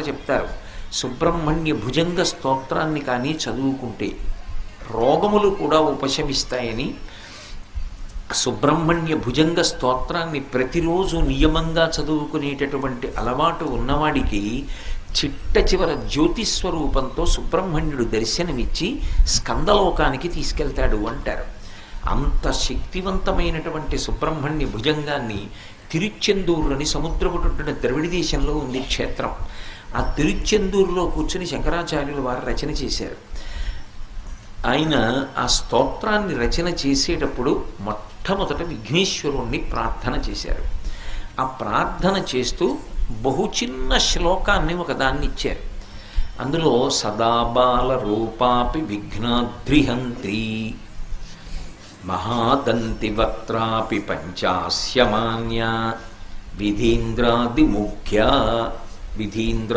చెప్తారు. సుబ్రహ్మణ్య భుజంగ స్తోత్రాన్ని కానీ చదువుకుంటే రోగములు కూడా ఉపశమిస్తాయని, సుబ్రహ్మణ్య భుజంగ స్తోత్రాన్ని ప్రతిరోజు నియమంగా చదువుకునేటటువంటి అలవాటు ఉన్నవాడికి చిట్ట చివర జ్యోతిస్వరూపంతో సుబ్రహ్మణ్యుడు దర్శనమిచ్చి స్కందలోకానికి తీసుకెళ్తాడు అంటారు. అంత శక్తివంతమైనటువంటి సుబ్రహ్మణ్య భుజంగాన్ని తిరుచెందూరుని సముద్రపుటున ద్రవిడ దేశంలో ఉంది క్షేత్రం. ఆ తిరుచెందూరులో కూర్చుని శంకరాచార్యులు వారు రచన చేశారు. ఆయన ఆ స్తోత్రాన్ని రచన చేసేటప్పుడు మొట్టమొదట విఘ్నేశ్వరుణ్ణి ప్రార్థన చేశారు. ఆ ప్రార్థన చేస్తూ బహు చిన్న శ్లోకాన్ని ఒకదాన్ని ఇచ్చారు. అందులో సదాబాల రూపాపి విఘ్నాద్రిహంత్రి మహాదంతి వక్త్రాపి పంచాస్యమాన్య విధీంద్రాది ముఖ్య విధీంద్ర